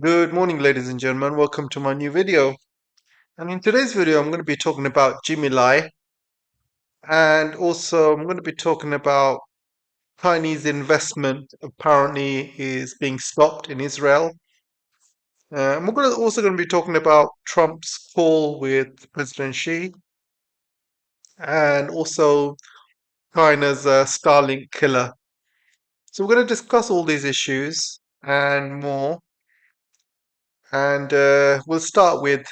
Good morning, ladies and gentlemen. Welcome to my new video. And in today's video, I'm going to be talking about Jimmy Lai, and also I'm going to be talking about Chinese investment apparently is being stopped in Israel. And also going to be talking about Trump's call with President Xi, and also China's Starlink killer. So we're going to discuss all these issues and more. And we'll start with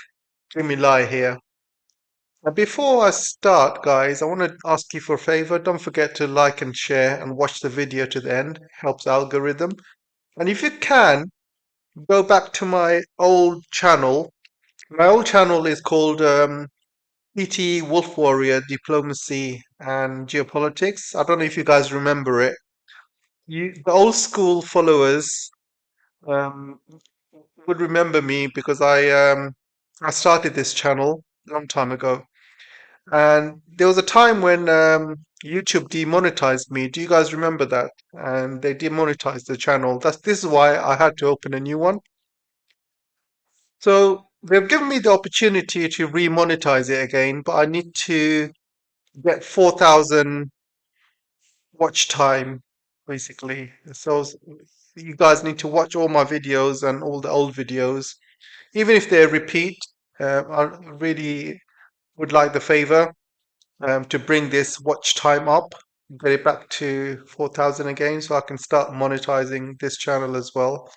Jimmy Lai here. Now, before I start, guys, I want to ask you for a favor. Don't forget to like and share and watch the video to the end. Helps algorithm. And if you can, go back to my old channel. My old channel is called PT Wolf Warrior Diplomacy and Geopolitics. I don't know if you guys remember it. The old school followers um, would remember me because I started this channel a long time ago. And there was a time when YouTube demonetized me. Do you guys remember that? And they demonetized the channel. This is why I had to open a new one. So they've given me the opportunity to remonetize it again, but I need to get 4,000 watch time, basically. You guys need to watch all my videos and all the old videos, even if they're repeat. I really would like the favor to bring this watch time up, get it back to 4,000 again, so I can start monetizing this channel as well.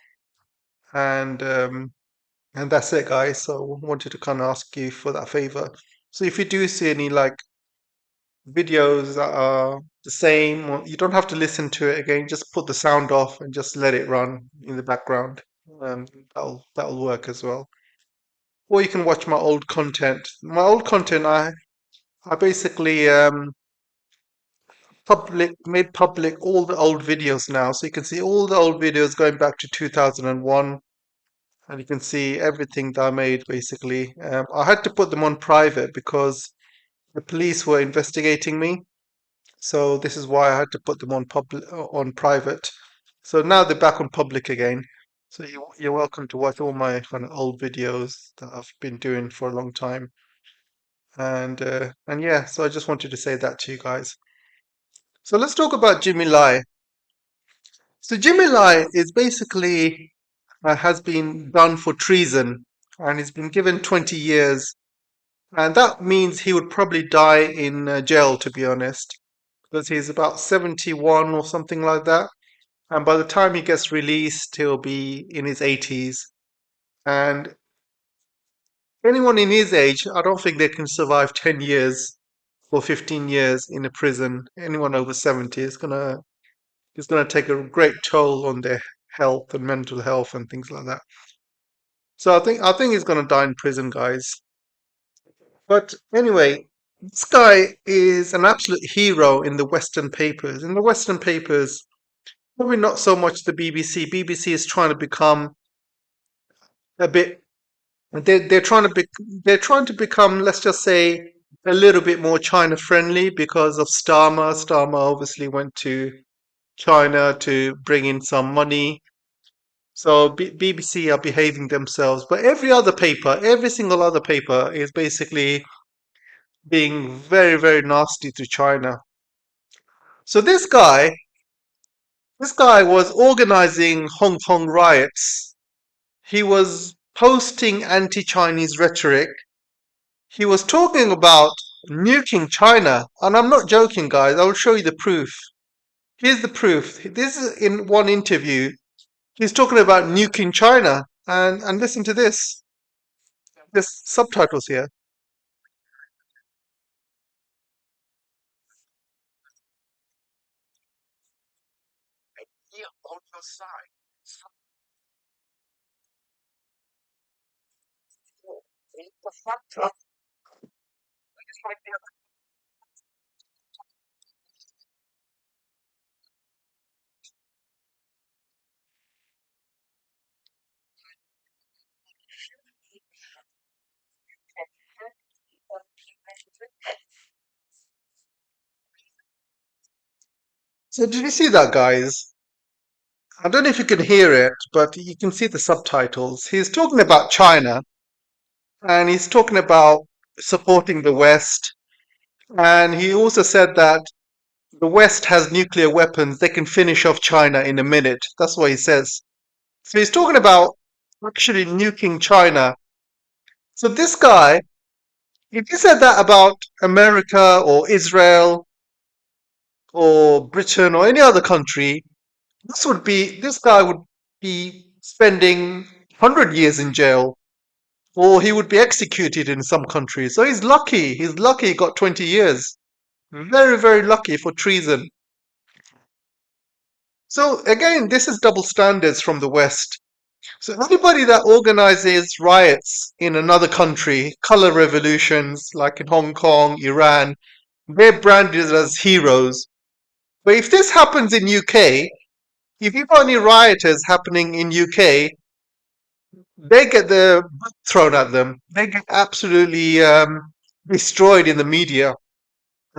And that's it, guys. So I wanted to kind of ask you for that favor. So if you do see any like videos that are the same, or you don't have to listen to it again. Just put the sound off and just let it run in the background. That'll work as well. Or you can watch my old content. My old content, I basically made public all the old videos now, so you can see all the old videos going back to 2001, and you can see everything that I made basically. I had to put them on private because the police were investigating me, so this is why I had to put them on on private. So now they're back on public again. So you're welcome to watch all my kind of old videos that I've been doing for a long time. And yeah, so I just wanted to say that to you guys. So let's talk about Jimmy Lai. So Jimmy Lai is basically has been done for treason, and he's been given 20 years, and that means he would probably die in jail, to be honest, because he's about 71 or something like that. And by the time he gets released, he'll be in his 80s. And anyone in his age, I don't think they can survive 10 years or 15 years in a prison. Anyone over 70 is gonna take a great toll on their health and mental health and things like that. So I think he's gonna die in prison, guys. But anyway, this guy is an absolute hero in the Western papers. In the Western papers, probably not so much the BBC. BBC is trying to become a bit. They're trying to become, let's just say, a little bit more China friendly because of Starmer. Starmer obviously went to China to bring in some money. So BBC are behaving themselves, but every single other paper is basically being very, very nasty to China. So this guy was organizing Hong Kong riots. He was posting anti-Chinese rhetoric. He was talking about nuking China, and I'm not joking, guys. I will show you the proof. Here's the proof. This is in one interview. He's talking about nuking China, and listen to this. There's subtitles here. So did you see that, guys? I don't know if you can hear it, but you can see the subtitles. He's talking about China, and he's talking about supporting the West. And he also said that the West has nuclear weapons. They can finish off China in a minute. That's what he says. So he's talking about actually nuking China. So this guy, if he said that about America or Israel or Britain or any other country, this guy would be spending 100 years in jail, or he would be executed in some countries. So he's lucky. He's lucky he got 20 years. Very, very lucky for treason. So again, this is double standards from the West. So anybody that organizes riots in another country, color revolutions like in Hong Kong, Iran, they're branded as heroes. But if this happens in UK, if you've got any rioters happening in UK, they get the book thrown at them. They get absolutely destroyed in the media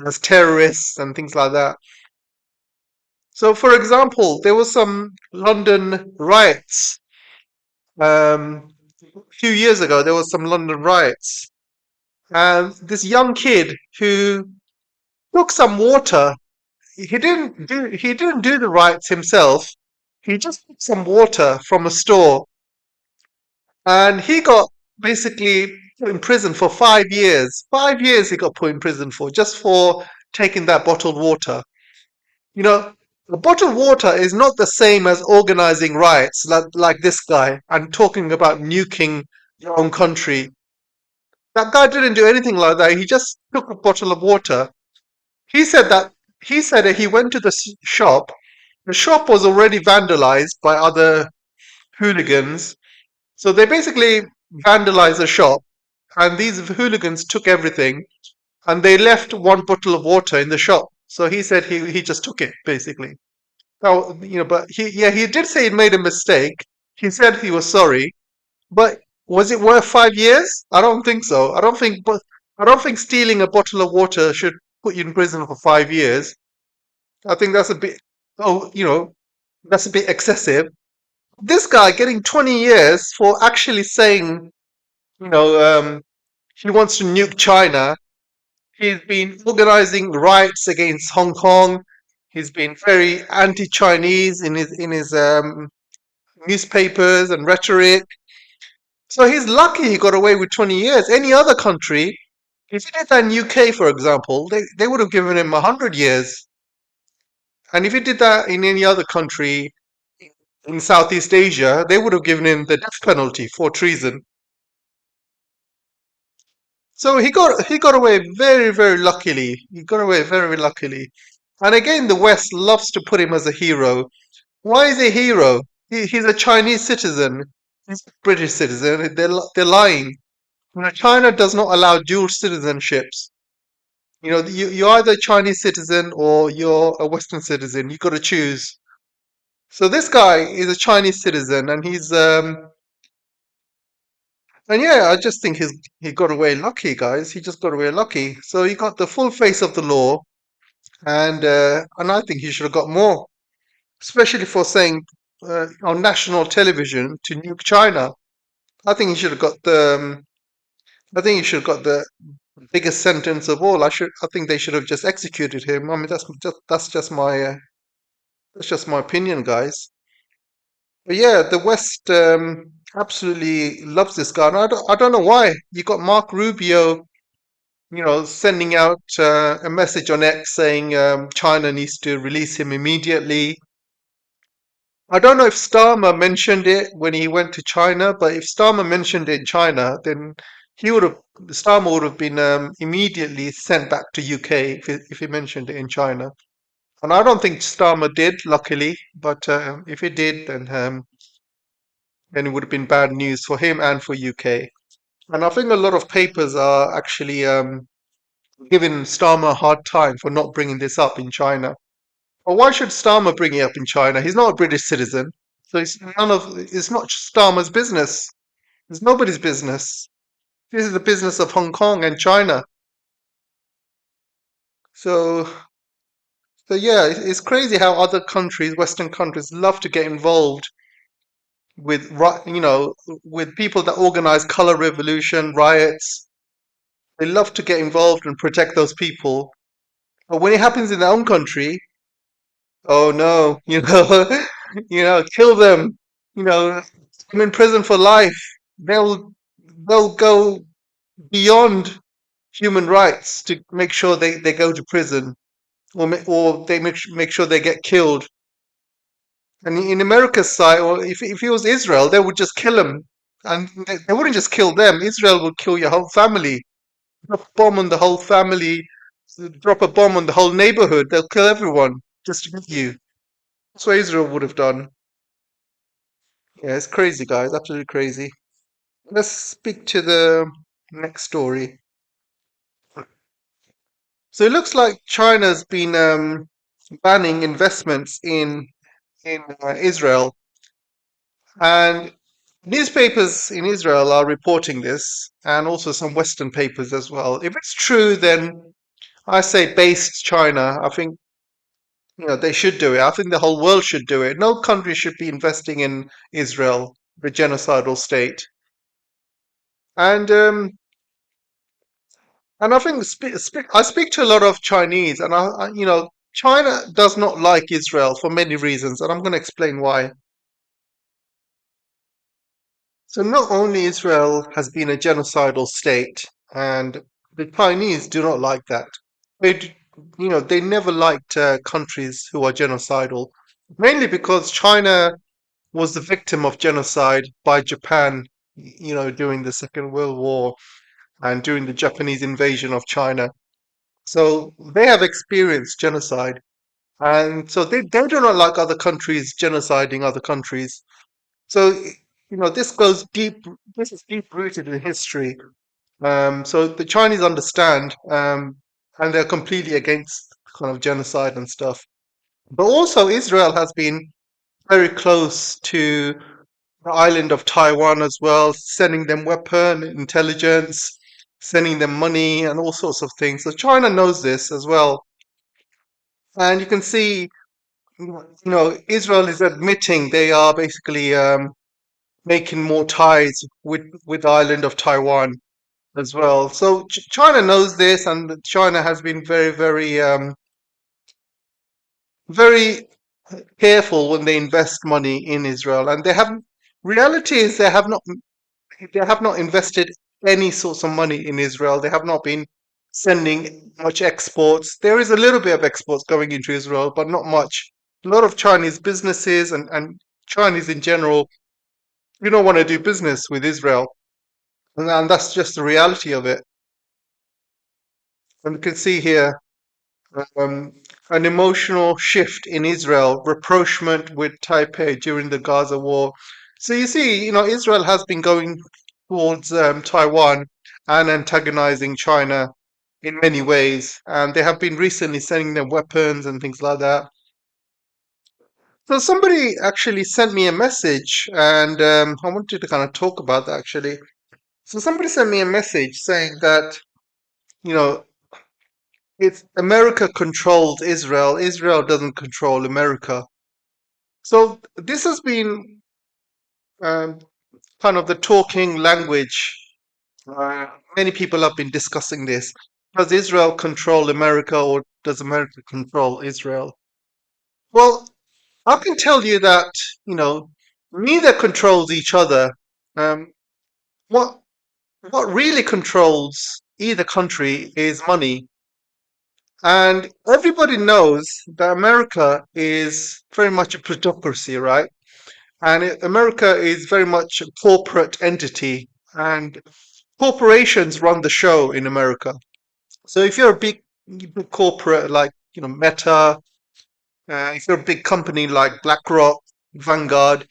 as terrorists and things like that. So, for example, there was some London riots. A few years ago, there was some London riots, and this young kid who took some water. He didn't do the riots himself. He just took some water from a store, and he got basically put in prison for 5 years. 5 years he got put in prison for just for taking that bottled water. You know, bottled water is not the same as organizing riots like this guy and talking about nuking your own country. That guy didn't do anything like that. He just took a bottle of water. He said that he went to the shop. The shop was already vandalized by other hooligans. So they basically vandalized the shop, and these hooligans took everything, and they left one bottle of water in the shop. So he said he just took it basically. Now, but he did say he made a mistake. He said he was sorry, but was it worth 5 years? I don't think so. I don't think stealing a bottle of water should put you in prison for 5 years. I think that's a bit oh, that's a bit excessive. This guy getting 20 years for actually saying, you know, um, he wants to nuke China. He's been organizing riots against Hong Kong. He's been very anti-Chinese in his newspapers and rhetoric. So he's lucky he got away with 20 years. Any other country, if he did that in UK, for example, they would have given him 100 years. And if he did that in any other country in Southeast Asia, they would have given him the death penalty for treason. So he got away very, very luckily. He got away very luckily. And again, the West loves to put him as a hero. Why is he a hero? He's a Chinese citizen. He's a British citizen. They're lying. China does not allow dual citizenships. You're either a Chinese citizen or you're a Western citizen. You got to choose. So this guy is a Chinese citizen, and yeah, I just think he got away lucky, guys. He just got away lucky. So he got the full face of the law, and I think he should have got more, especially for saying on national television to nuke China. I think he should have got I think he should have got the biggest sentence of all. I think they should have just executed him. I mean, that's just my opinion, guys. But yeah, the West absolutely loves this guy. And I don't know why. You got Mark Rubio, sending out a message on X saying China needs to release him immediately. I don't know if Starmer mentioned it when he went to China, but if Starmer mentioned it in China, then Starmer would have been immediately sent back to UK if he mentioned it in China. And I don't think Starmer did, luckily. But if he did, then it would have been bad news for him and for UK. And I think a lot of papers are actually giving Starmer a hard time for not bringing this up in China. Well, why should Starmer bring it up in China? He's not a British citizen, so it's not Starmer's business. It's nobody's business. This is the business of Hong Kong and China. So So yeah, it's crazy how other countries, Western countries, love to get involved with with people that organize color revolution riots. They love to get involved and protect those people. But when it happens in their own country, oh no, kill them, I'm in prison for life. They'll they'll go beyond human rights to make sure they go to prison, or they make sure they get killed. And in America's side, or if it was Israel, they would just kill them, and they wouldn't just kill them. Israel would kill your whole family, drop a bomb on the whole family, drop a bomb on the whole neighborhood. They'll kill everyone just to get you. That's what Israel would have done. Yeah, it's crazy, guys. Absolutely crazy. Let's speak to the next story. So it looks like China's been banning investments in Israel, and newspapers in Israel are reporting this, and also some Western papers as well. If it's true, then I say based China. I think they should do it. I think the whole world should do it. No country should be investing in Israel, the genocidal state. And I think I speak to a lot of Chinese, and China does not like Israel for many reasons, and I'm going to explain why. So not only Israel has been a genocidal state, and the Chinese do not like that. They never liked countries who are genocidal, mainly because China was the victim of genocide by Japan, during the Second World War and during the Japanese invasion of China. So they have experienced genocide, and so they do not like other countries genociding other countries. So this goes deep. This is deep rooted in history. So the Chinese understand, and they're completely against kind of genocide and stuff. But also Israel has been very close to the island of Taiwan as well, sending them weapon, intelligence, sending them money, and all sorts of things. So China knows this as well, and you can see, Israel is admitting they are basically making more ties with the island of Taiwan as well. So China knows this, and China has been very, very, very careful when they invest money in Israel, and they have. Reality is they have not invested any sorts of money in Israel. They have not been sending much exports. There is a little bit of exports going into Israel, but not much. A lot of Chinese businesses and Chinese in general, you don't want to do business with Israel. And that's just the reality of it. And you can see here um, an emotional shift in Israel, rapprochement with Taipei during the Gaza war. So you see, Israel has been going towards Taiwan and antagonizing China in many ways, and they have been recently sending them weapons and things like that. So somebody actually sent me a message, and I wanted to kind of talk about that actually. So somebody sent me a message saying that, you know, it's America controls Israel. Israel doesn't control America. So this has been um, kind of the talking language. Uh, Many people have been discussing this. Does Israel control America, or does America control Israel? Well, I can tell you that, you know, neither controls each other. Um, what what really controls either country is money. And everybody knows that America is very much a plutocracy, right? And America is very much a corporate entity, and corporations run the show in America. So if you're a big corporate like Meta, if you're a big company like BlackRock, Vanguard,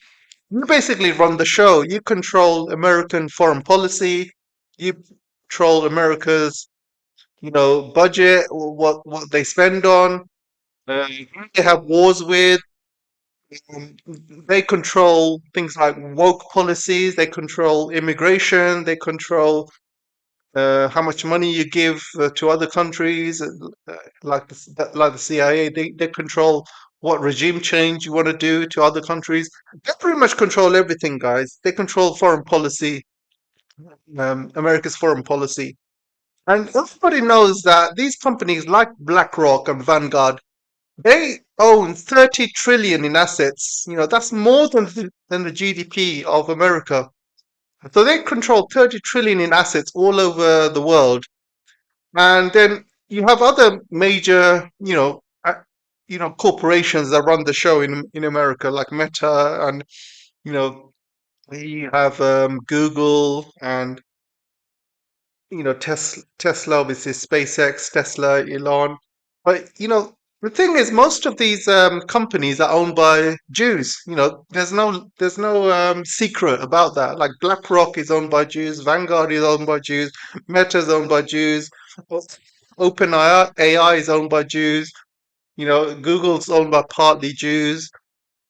you basically run the show. You control American foreign policy. You control America's budget, or what they spend on. Who they have wars with. Um, they control things like woke policies. They control immigration. They control how much money you give to other countries, like the CIA. They control what regime change you want to do to other countries. They pretty much control everything, guys. They control foreign policy, America's foreign policy. And everybody knows that these companies like BlackRock and Vanguard, they own 30 trillion in assets. That's more than the GDP of America. So they control 30 trillion in assets all over the world. And then you have other major, corporations that run the show in America, like Meta, and you know, you have Google, and Tesla, obviously SpaceX, Tesla, Elon. But the thing is, most of these companies are owned by Jews. There's no secret about that. Like BlackRock is owned by Jews, Vanguard is owned by Jews, Meta is owned by Jews, OpenAI AI is owned by Jews. Google's owned by partly Jews.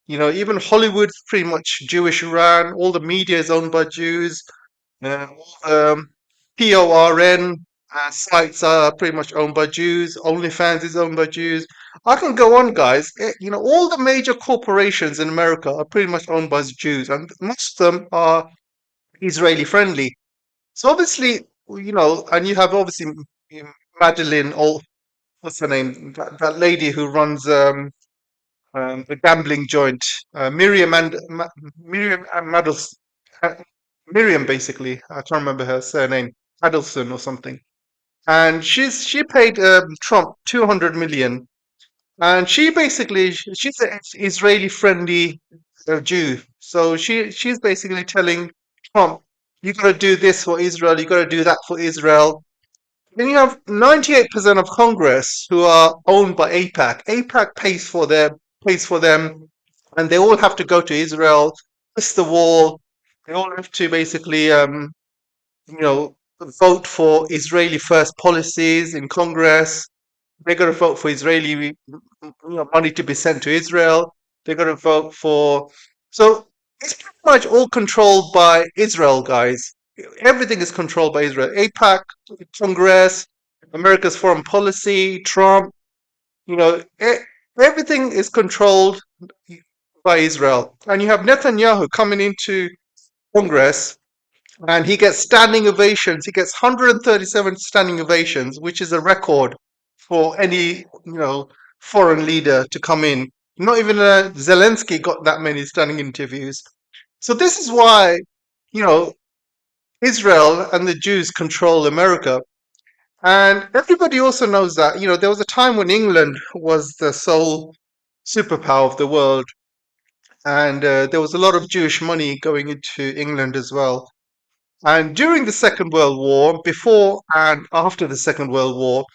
Even Hollywood's pretty much Jewish ran. All the media is owned by Jews. Um, PORN sites are pretty much owned by Jews. OnlyFans is owned by Jews. I can go on, guys. All the major corporations in America are pretty much owned by Jews, and most of them are Israeli friendly. So obviously, and you have obviously Madeline, or what's her name? That lady who runs the gambling joint, Miriam and uh, Miriam, basically. I can't remember her surname, Adelson or something. And she paid Trump 200 million, and she's an Israeli friendly Jew. So she's basically telling Trump, you got to do this for Israel, you got to do that for Israel. Then you have 98% of Congress who are owned by AIPAC. AIPAC pays for them, and they all have to go to Israel, kiss the wall. They all have to basically, you know, vote for Israeli first policies in Congress. They got to vote for Israeli, money to be sent to Israel. They got to vote for. So it's pretty much all controlled by Israel, guys. Everything is controlled by Israel. AIPAC, Congress, America's foreign policy, Trump. You know, everything is controlled by Israel. And you have Netanyahu coming into Congress, and he gets standing ovations. He gets 137 standing ovations, which is a record for any foreign leader to come in. Not even Zelensky got that many standing interviews. So this is why you know Israel and the Jews control America. And everybody also knows that there was a time when England was the sole superpower of the world, and there was a lot of Jewish money going into England as well. And during the Second World War, before and after the Second World War,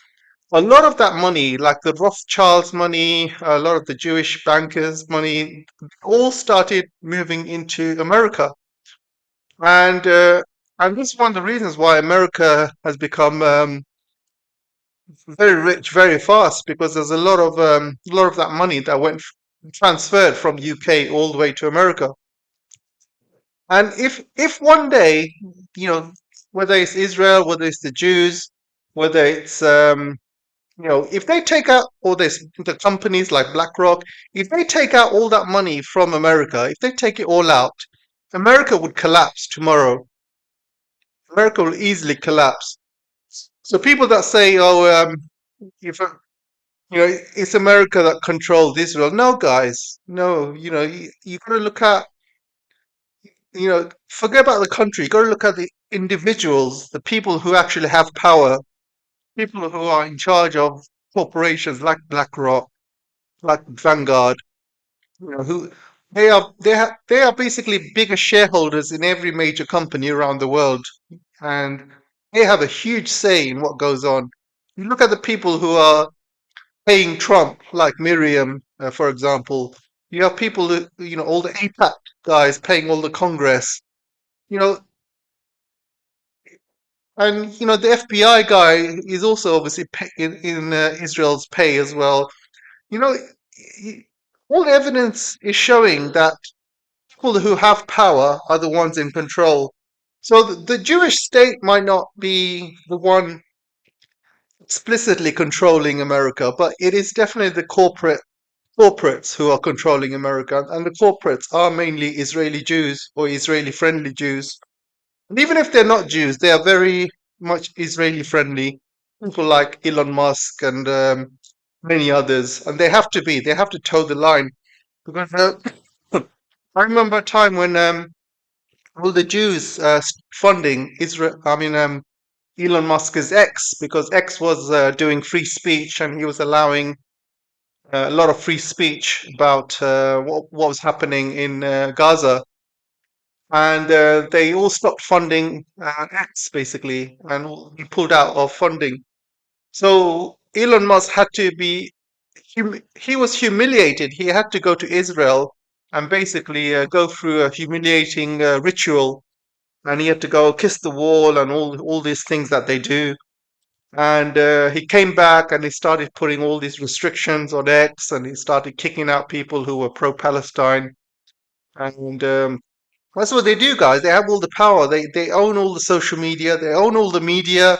a lot of that money, like the Rothschilds' money, a lot of the Jewish bankers' money, all started moving into America. And this is one of the reasons why America has become very rich very fast, because there's a lot of that money that went transferred from UK all the way to America. And if one day, you know, whether it's Israel, whether it's the Jews, whether it's if they take out all this, the companies like BlackRock, if they take out all that money from America, if they take it all out, America would collapse tomorrow. America will easily collapse. So people that say, "Oh, if it's America that controls Israel," no, guys, no. You got to look at forget about the country. You got to look at the individuals, the people who actually have power, people who are in charge of corporations like BlackRock, like Vanguard. Who they are basically bigger shareholders in every major company around the world, and they have a huge say in what goes on. You look at the people who are paying Trump, like Miriam, for example. You have people who, all the APAC guys paying all the Congress. You know, and the FBI guy is also obviously in Israel's pay as well. You know, y- all the evidence is showing that people who have power are the ones in control. So the Jewish state might not be the one explicitly controlling America, but it is definitely the corporates who are controlling America, and the corporates are mainly Israeli Jews or Israeli friendly Jews. And even if they're not Jews, they are very much Israeli friendly. People like Elon Musk and many others, and they have to be. They have to toe the line because I remember a time when all the Jews funding Israel. I mean, Elon Musk's X, because X was doing free speech and he was allowing a lot of free speech about what was happening in Gaza, and they all stopped funding X basically, and he pulled out of funding. So Elon Musk had to be he was humiliated. He had to go to Israel and basically go through a humiliating ritual, and he had to go kiss the wall and all these things that they do. And he came back and he started putting all these restrictions on X, and he started kicking out people who were pro-Palestine. And that's what they do, guys. They have all the power. They own all the social media. They own all the media.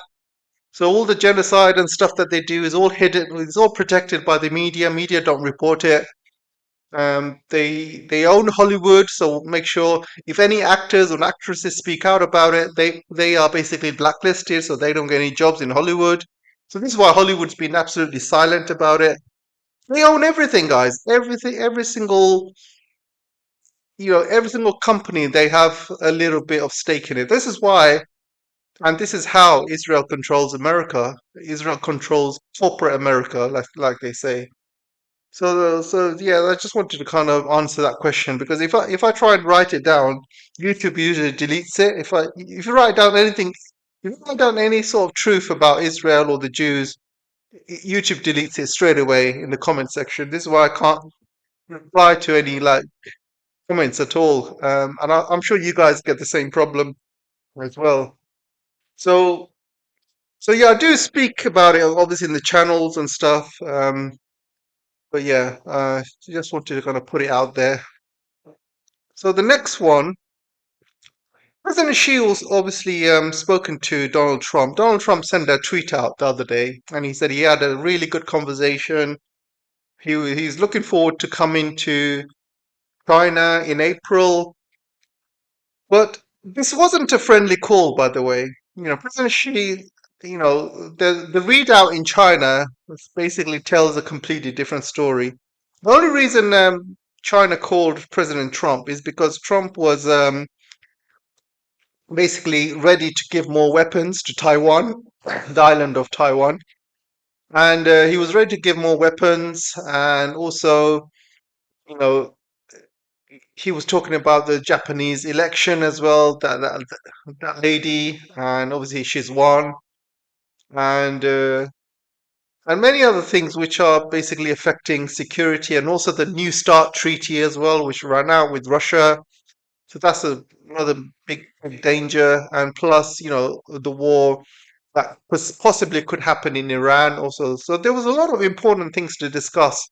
So all the genocide and stuff that they do is all hidden. It's all protected by the media. Media don't report it. They own Hollywood, so make sure if any actors or actresses speak out about it, they are basically blacklisted, so they don't get any jobs in Hollywood. So this is why Hollywood's been absolutely silent about it. They own everything, guys. Everything, every single company, they have a little bit of stake in it. This is why, and this is how Israel controls America. Israel controls corporate America, like they say. So yeah, I just wanted to kind of answer that question because if I try and write it down, YouTube usually deletes it. If you write down anything, if you write down any sort of truth about Israel or the Jews, YouTube deletes it straight away in the comment section. This is why I can't reply to any like comments at all. And I'm sure you guys get the same problem as well. So so yeah, I do speak about it obviously in the channels and stuff. But yeah, just wanted to kind of put it out there. So the next one, President Shields obviously spoken to Donald Trump. Donald Trump sent a tweet out the other day, and he said he had a really good conversation. He's looking forward to coming to China in April. But this wasn't a friendly call, by the way. President Xi, the readout in China basically tells a completely different story. The only reason China called President Trump is because Trump was basically ready to give more weapons to Taiwan, the island of Taiwan. And he was ready to give more weapons. And also, you know, he was talking about the Japanese election as well, that lady. And obviously, she's won. And many other things which are basically affecting security, and also the New START treaty as well, which ran out with Russia. So that's another big danger. And plus, the war that possibly could happen in Iran also. So there was a lot of important things to discuss.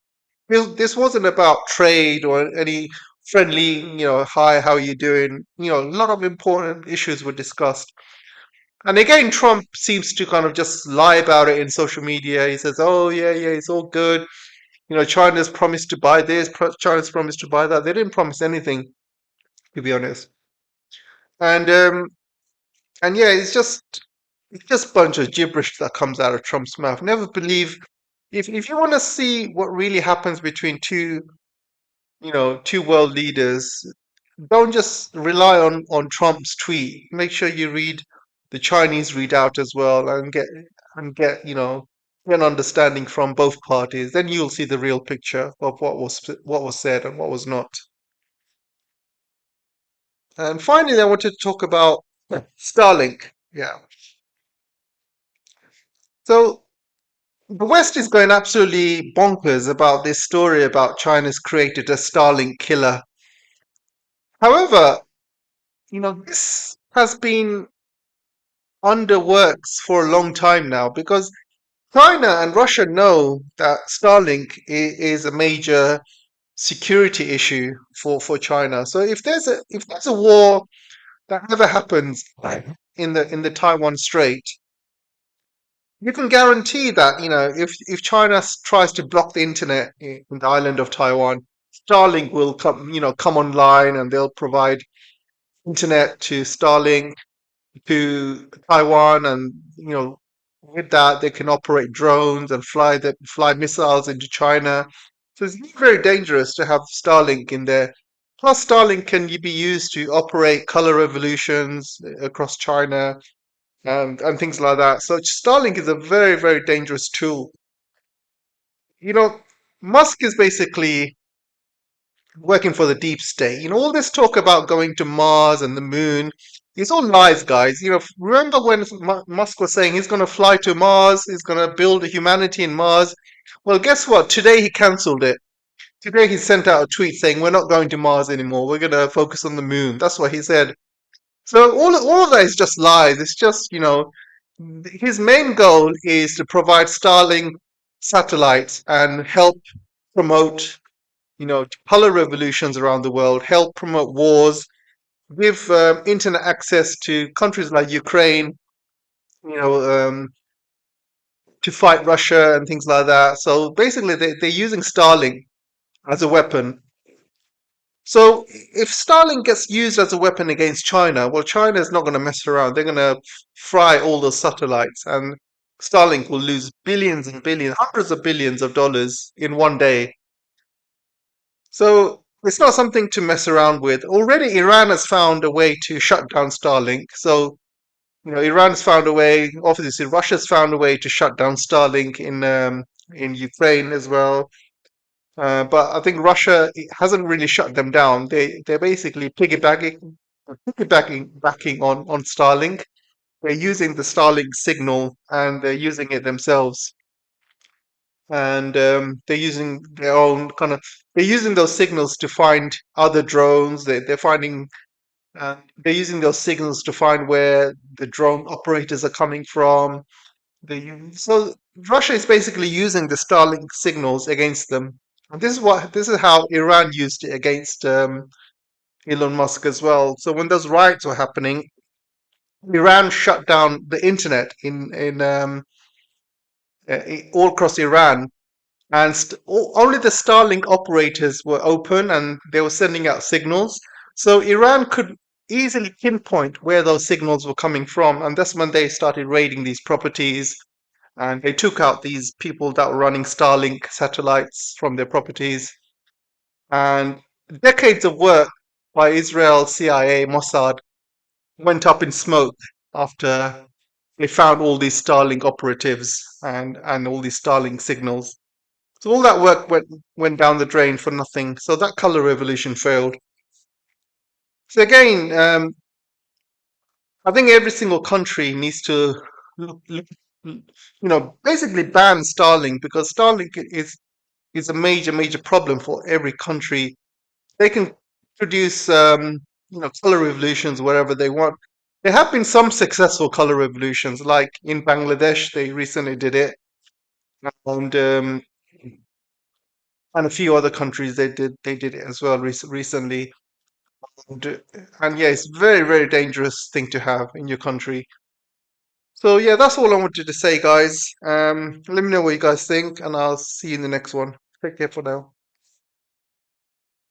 This wasn't about trade or any friendly, hi, how are you doing? A lot of important issues were discussed. And again, Trump seems to kind of just lie about it in social media. He says, "Oh yeah, yeah, it's all good. China's promised to buy this, China's promised to buy that." They didn't promise anything, to be honest. And yeah, it's just a bunch of gibberish that comes out of Trump's mouth. Never believe if you want to see what really happens between two world leaders, don't just rely on Trump's tweet. Make sure you read the Chinese readout as well and get an understanding from both parties. Then you'll see the real picture of what was said and what was not. And finally, I wanted to talk about Starlink. Yeah. So the West is going absolutely bonkers about this story about China's created a Starlink killer. However, this has been under works for a long time now because China and Russia know that Starlink is a major security issue for China. So if there's a war that ever happens in the Taiwan Strait, you can guarantee that, if China tries to block the internet in the island of Taiwan, Starlink will come online, and they'll provide internet to Starlink to Taiwan, and with that they can operate drones and fly missiles into China. So it's very dangerous to have Starlink in there. Plus, Starlink can be used to operate color revolutions across China and things like that. So Starlink is a very, very dangerous tool. You know, Musk is basically working for the deep state. All this talk about going to Mars and the moon, it's all lies, guys. Remember when Musk was saying he's going to fly to Mars, he's going to build humanity in Mars? Well, guess what? Today he cancelled it. Today he sent out a tweet saying we're not going to Mars anymore. We're going to focus on the moon. That's what he said. So all of that is just lies. It's just, his main goal is to provide Starlink satellites and help promote, color revolutions around the world, help promote wars, give internet access to countries like Ukraine, you know, um, to fight Russia and things like that. So basically, they're using Starlink as a weapon. So if Starlink gets used as a weapon against China, well, China is not going to mess around. They're going to fry all those satellites, and Starlink will lose billions and billions, hundreds of billions of dollars in one day. So it's not something to mess around with. Already, Iran has found a way to shut down Starlink. So Iran's found a way. Obviously, Russia's found a way to shut down Starlink in Ukraine as well. But I think Russia hasn't really shut them down. They're basically backing on Starlink. They're using the Starlink signal, and they're using it themselves. And they're using those signals to find other drones. They're using those signals to find where the drone operators are coming from. So Russia is basically using the Starlink signals against them. And this is how Iran used it against Elon Musk as well. So when those riots were happening, Iran shut down the internet all across Iran, and only the Starlink operators were open, and they were sending out signals. So Iran could easily pinpoint where those signals were coming from, and that's when they started raiding these properties, and they took out these people that were running Starlink satellites from their properties. And decades of work by Israel, CIA, Mossad went up in smoke after they found all these Starlink operatives and all these Starlink signals. So all that work went down the drain for nothing. So that color revolution failed. So again, I think every single country needs to basically ban Starlink, because Starlink is a major problem for every country. They can produce color revolutions wherever they want. There have been some successful color revolutions, like in Bangladesh, they recently did it, and a few other countries they did it as well recently. And yeah, it's very dangerous thing to have in your country. So yeah, that's all I wanted to say, guys. Let me know what you guys think, and I'll see you in the next one. Take care for now.